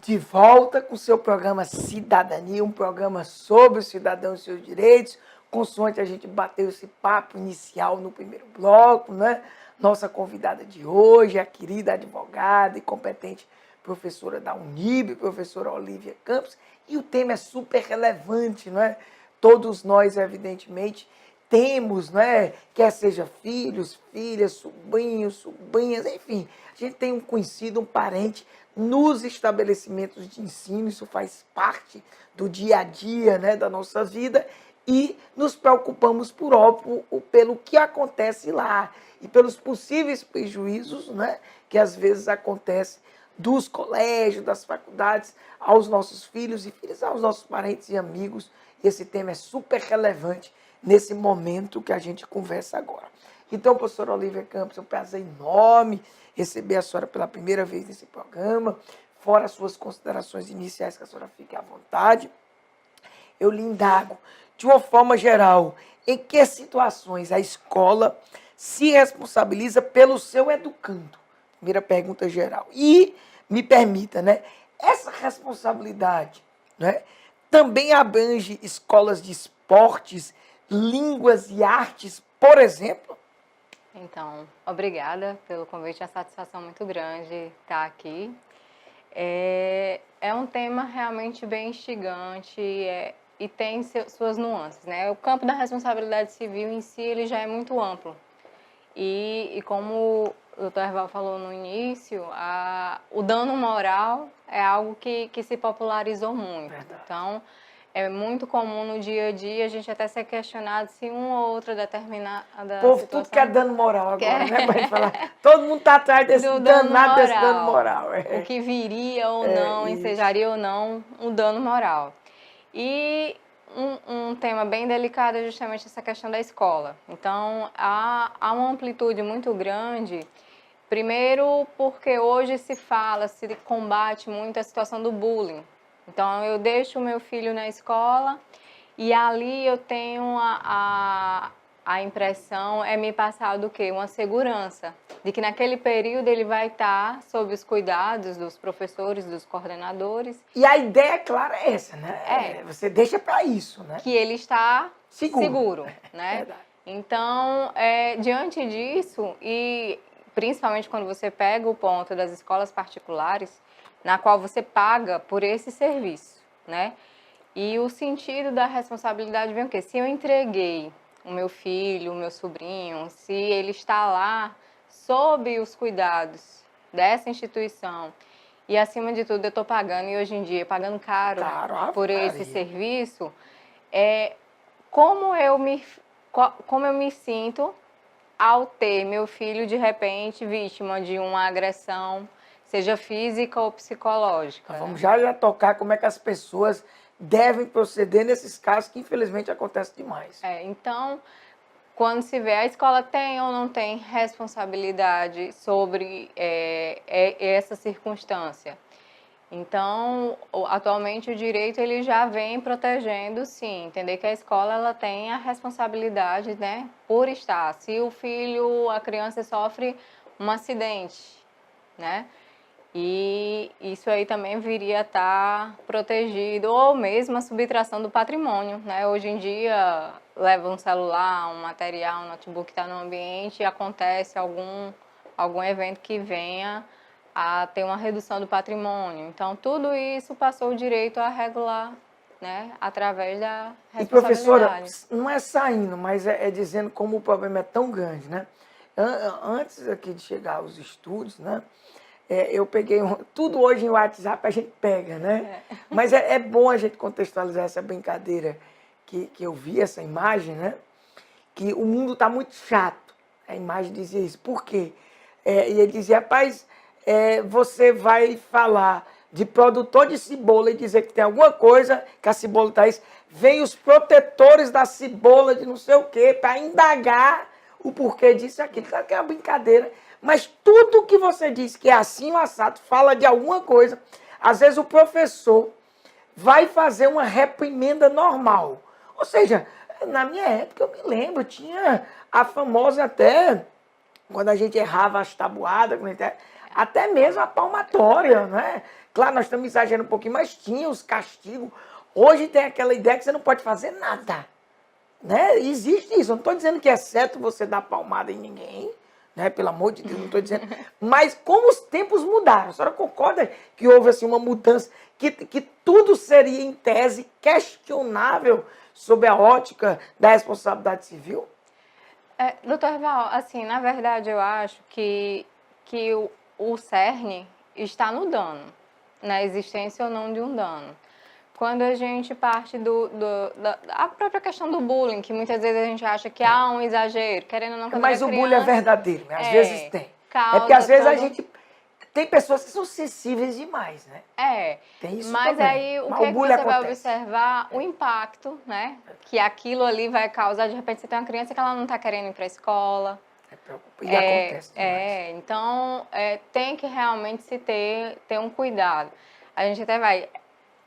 de volta com o seu programa Cidadania, um programa sobre o cidadão e seus direitos, consoante a gente bateu esse papo inicial no primeiro bloco, né? Nossa convidada de hoje, a querida advogada e competente professora da Unib, professora Olívia Campos, e o tema é super relevante, não é? Todos nós, evidentemente, temos, né? Quer seja filhos, filhas, sobrinhos, sobrinhas, enfim, a gente tem um conhecido, um parente nos estabelecimentos de ensino, isso faz parte do dia a dia, né, da nossa vida, e nos preocupamos, por óbvio, pelo que acontece lá e pelos possíveis prejuízos, né, que às vezes acontecem dos colégios, das faculdades, aos nossos filhos e filhas, aos nossos parentes e amigos. Esse tema é super relevante nesse momento que a gente conversa agora. Então, professora Olívia Campos, é um prazer enorme receber a senhora pela primeira vez nesse programa, fora as suas considerações iniciais, que a senhora fique à vontade. Eu lhe indago, de uma forma geral, em que situações a escola se responsabiliza pelo seu educando? Primeira pergunta geral. E, me permita, né, essa responsabilidade, né, também abrange escolas de esportes, línguas e artes, por exemplo? Então, obrigada pelo convite, é uma satisfação muito grande estar aqui. É um tema realmente bem instigante e tem suas nuances, né? O campo da responsabilidade civil em si, ele já é muito amplo. E como o doutor Herval falou no início, o dano moral é algo que se popularizou muito. Verdade. Então, é muito comum no dia a dia a gente até ser questionado se uma ou outra determinada O povo situação... tudo quer dano moral agora, Quer. né? Pra gente falar. Todo mundo está atrás desse do danado desse dano moral. O que viria ou É não, isso. ensejaria ou não um dano moral. E um tema bem delicado é justamente essa questão da escola. Então, há uma amplitude muito grande. Primeiro, porque hoje se combate muito a situação do bullying. Então, eu deixo o meu filho na escola e ali eu tenho a impressão, me passar do quê? Uma segurança, de que naquele período ele vai estar sob os cuidados dos professores, dos coordenadores. E a ideia, claro, é essa, né? Você deixa para isso, né? Que ele está Seguro. né? Verdade. Então, diante disso, e principalmente quando você pega o ponto das escolas particulares, na qual você paga por esse serviço, né? E o sentido da responsabilidade vem o quê? Se eu entreguei o meu filho, o meu sobrinho, se ele está lá sob os cuidados dessa instituição e, acima de tudo, eu estou pagando, e hoje em dia, pagando caro por esse serviço, como eu me sinto ao ter meu filho, de repente, vítima de uma agressão, seja física ou psicológica. Então, vamos já tocar como é que as pessoas devem proceder nesses casos que, infelizmente, acontecem demais. Então, quando se vê, a escola tem ou não tem responsabilidade sobre essa circunstância. Então, atualmente, o direito ele já vem protegendo, sim, entender que a escola ela tem a responsabilidade, né, por estar. Se o filho, a criança sofre um acidente, né, e isso aí também viria a estar protegido, ou mesmo a subtração do patrimônio, né? Hoje em dia, leva um celular, um material, um notebook que está no ambiente e acontece algum evento que venha a ter uma redução do patrimônio. Então, tudo isso passou o direito a regular, né? Através da responsabilidade. E, professora, não é saindo, mas é dizendo como o problema é tão grande, né? Antes aqui de chegar aos estudos, né? Eu peguei tudo hoje em WhatsApp a gente pega, né? Mas é bom a gente contextualizar essa brincadeira que eu vi, essa imagem, né? Que o mundo está muito chato. A imagem dizia isso. Por quê? E ele dizia, rapaz, você vai falar de produtor de cebola e dizer que tem alguma coisa que a cebola está isso. Vem os protetores da cebola de não sei o quê para indagar o porquê disso e aquilo. Claro que é uma brincadeira. Mas tudo que você diz que é assim o assado, fala de alguma coisa. Às vezes o professor vai fazer uma reprimenda normal. Ou seja, na minha época, eu me lembro, tinha a famosa até, quando a gente errava as tabuadas, até mesmo a palmatória, né? Claro, nós estamos exagerando um pouquinho, mas tinha os castigos. Hoje tem aquela ideia que você não pode fazer nada. Né? Existe isso. Eu não estou dizendo que é certo você dar palmada em ninguém, né? Pelo amor de Deus, não estou dizendo. Mas como os tempos mudaram, a senhora concorda que houve assim, uma mudança, que tudo seria, em tese, questionável sob a ótica da responsabilidade civil? Doutor Val, assim, na verdade eu acho que o cerne está no dano, na existência ou não de um dano. Quando a gente parte da própria questão do bullying, que muitas vezes a gente acha que há um exagero, querendo ou não, quando Mas a o criança, bullying é verdadeiro, né? Às vezes tem. É porque causa às vezes a todo gente... Tem pessoas que são sensíveis demais, né? Tem isso mas também. aí o Mas que o é que bullying você vai acontece. observar? O impacto, né? Que aquilo ali vai causar. De repente você tem uma criança que ela não está querendo ir para a escola. E acontece demais. Então, tem que realmente se ter um cuidado. A gente até vai...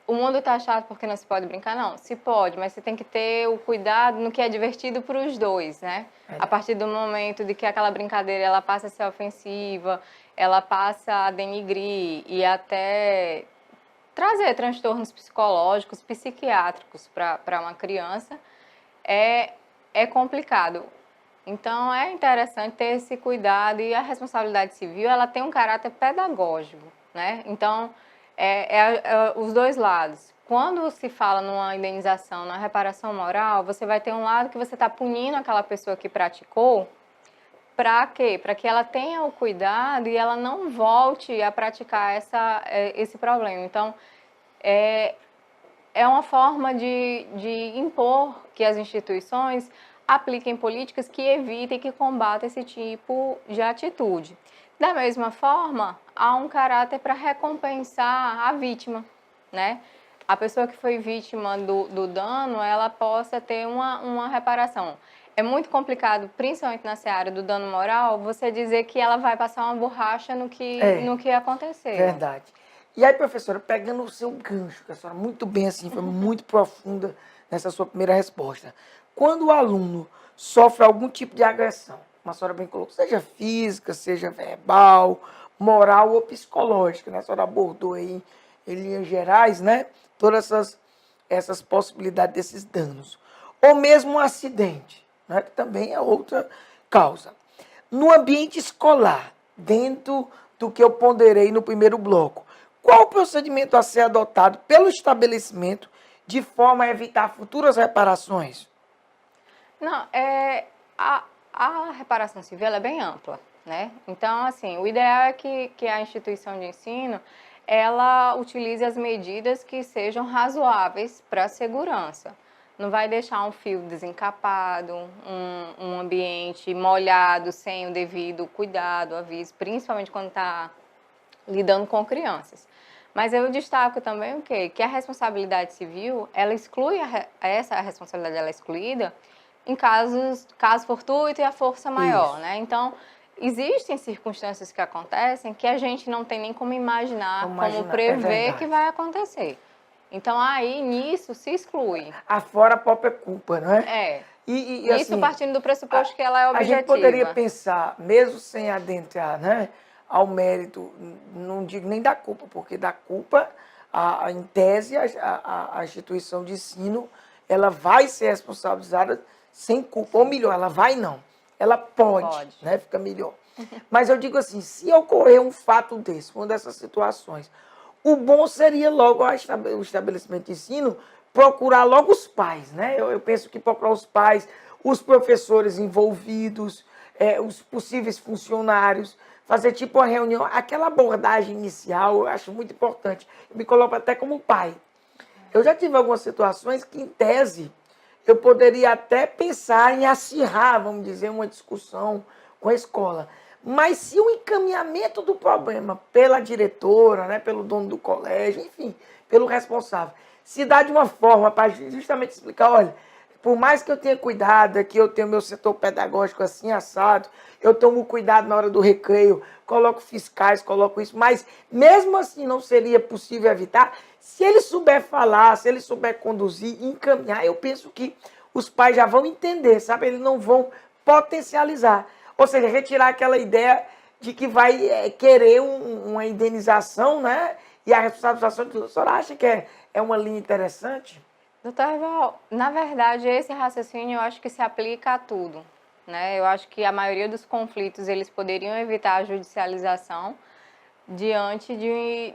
O mundo tá chato porque não se pode brincar? Não, se pode, mas você tem que ter o cuidado no que é divertido para os dois, né? A partir do momento de que aquela brincadeira ela passa a ser ofensiva, ela passa a denigrir e até trazer transtornos psicológicos, psiquiátricos para uma criança, é complicado. Então, é interessante ter esse cuidado e a responsabilidade civil, ela tem um caráter pedagógico, né? Então, os dois lados. Quando se fala numa indenização, numa reparação moral, você vai ter um lado que você está punindo aquela pessoa que praticou, para quê? Para que ela tenha o cuidado e ela não volte a praticar esse problema. Então, é uma forma de impor que as instituições apliquem políticas que evitem, que combatam esse tipo de atitude. Da mesma forma, há um caráter para recompensar a vítima, né? A pessoa que foi vítima do dano, ela possa ter uma reparação. É muito complicado, principalmente na seara do dano moral, você dizer que ela vai passar uma borracha no que aconteceu. Verdade. E aí, professora, pegando o seu gancho, que a senhora muito bem assim, foi muito profunda nessa sua primeira resposta. Quando o aluno sofre algum tipo de agressão, como a senhora bem colocou, seja física, seja verbal, moral ou psicológica, né? A senhora abordou aí, em linhas gerais, né? Todas essas possibilidades desses danos. Ou mesmo um acidente, né? Que também é outra causa. No ambiente escolar, dentro do que eu ponderei no primeiro bloco, qual o procedimento a ser adotado pelo estabelecimento de forma a evitar futuras reparações? Não, a reparação civil é bem ampla, né? Então, assim, o ideal é que a instituição de ensino ela utilize as medidas que sejam razoáveis para a segurança. Não vai deixar um fio desencapado, um ambiente molhado sem o devido cuidado, aviso, principalmente quando está lidando com crianças. Mas eu destaco também o quê? Que a responsabilidade civil, ela exclui, essa responsabilidade ela é excluída em caso fortuito e a força maior, Isso. né? Então, existem circunstâncias que acontecem que a gente não tem nem como imaginar, como prever que vai acontecer. Então, aí, nisso, se exclui. Afora a própria culpa, não é? Isso assim, partindo do pressuposto que ela é objetiva. A gente poderia pensar, mesmo sem adentrar, né, ao mérito, não digo nem da culpa, porque da culpa, em tese, a instituição de ensino, ela vai ser responsabilizada sem culpa, ou melhor, ela vai não, ela pode. Né, fica melhor. Mas eu digo assim, se ocorrer um fato desse, uma dessas situações, o bom seria logo o estabelecimento de ensino procurar logo os pais, né? Eu penso que procurar os pais, os professores envolvidos, os possíveis funcionários, fazer tipo uma reunião, aquela abordagem inicial eu acho muito importante. Eu me coloco até como pai. Eu já tive algumas situações que, em tese, eu poderia até pensar em acirrar, vamos dizer, uma discussão com a escola. Mas se o encaminhamento do problema pela diretora, né, pelo dono do colégio, enfim, pelo responsável, se dá de uma forma para justamente explicar, olha, por mais que eu tenha cuidado, que eu tenho meu setor pedagógico assim assado, eu tomo cuidado na hora do recreio, coloco fiscais, coloco isso, mas mesmo assim não seria possível evitar, se ele souber falar, se ele souber conduzir, encaminhar, eu penso que os pais já vão entender, sabe? Eles não vão potencializar. Ou seja, retirar aquela ideia de que vai querer uma indenização, né? e a responsabilização de tudo. A senhora acha que é uma linha interessante? Doutor Eval, na verdade, esse raciocínio eu acho que se aplica a tudo, né? Eu acho que a maioria dos conflitos, eles poderiam evitar a judicialização diante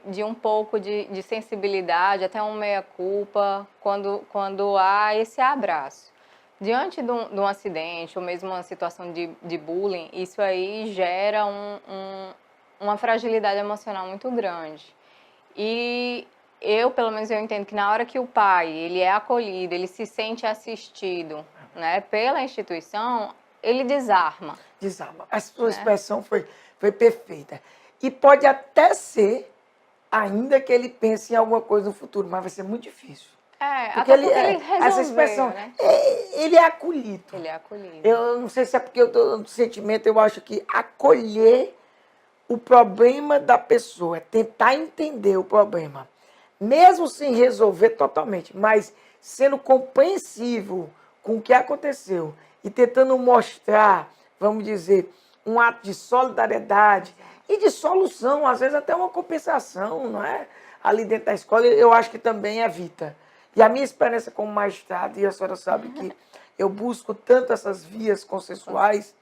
de um pouco de sensibilidade, até um meia-culpa, quando há esse abraço. Diante de um acidente, ou mesmo uma situação de bullying, isso aí gera uma fragilidade emocional muito grande. E pelo menos, eu entendo que na hora que o pai, ele é acolhido, ele se sente assistido, né, pela instituição, ele desarma. Desarma. A sua expressão foi perfeita. E pode até ser, ainda que ele pense em alguma coisa no futuro, mas vai ser muito difícil. Porque ele resolveu, essa expressão, né? Ele é acolhido. Ele é acolhido. Eu não sei se é porque eu estou no sentimento, eu acho que acolher o problema da pessoa, tentar entender o problema, mesmo sem resolver totalmente, mas sendo compreensivo com o que aconteceu e tentando mostrar, vamos dizer, um ato de solidariedade e de solução, às vezes até uma compensação, não é? Ali dentro da escola, eu acho que também evita. E a minha experiência como magistrado, e a senhora sabe que eu busco tanto essas vias consensuais,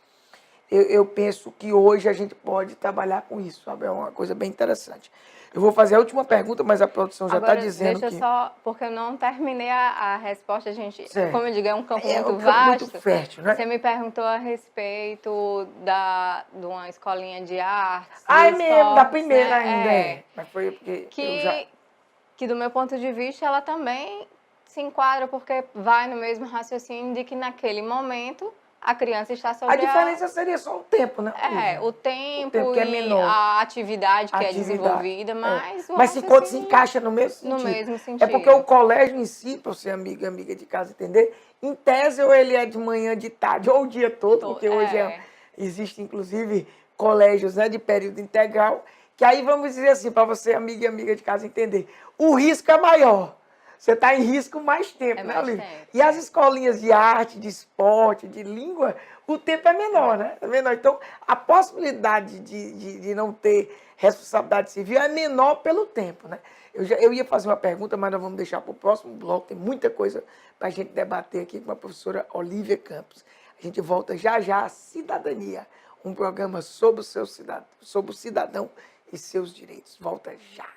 eu penso que hoje a gente pode trabalhar com isso, sabe? É uma coisa bem interessante. Eu vou fazer a última pergunta, mas a produção já está dizendo deixa só, porque eu não terminei a resposta, a gente, certo. Como eu digo, é um campo muito um campo vasto. muito fértil, né? Você me perguntou a respeito de uma escolinha de artes, Ah, é de mesmo, da esportes, primeira né? ainda, Mas foi porque que do meu ponto de vista, ela também se enquadra, porque vai no mesmo raciocínio de que naquele momento a criança está sobre A diferença seria só o tempo, né? o tempo que é e menor. a atividade que é desenvolvida, mas o Mas se quando se raciocínio encaixa no mesmo sentido. no mesmo É sentido. porque o colégio em si, para você amiga de casa entender, em tese ou ele é de manhã, de tarde, ou o dia todo, porque hoje existe inclusive colégios, né, de período integral, que aí vamos dizer assim, para você amiga de casa entender, o risco é maior. Você está em risco mais tempo, né, Olívia? E as escolinhas de arte, de esporte, de língua, o tempo é menor, né? É menor. Então, a possibilidade de não ter responsabilidade civil é menor pelo tempo, né? Eu ia fazer uma pergunta, mas nós vamos deixar para o próximo bloco. Tem muita coisa para a gente debater aqui com a professora Olívia Campos. A gente volta já a Cidadania, um programa sobre o cidadão e seus direitos. Volta já.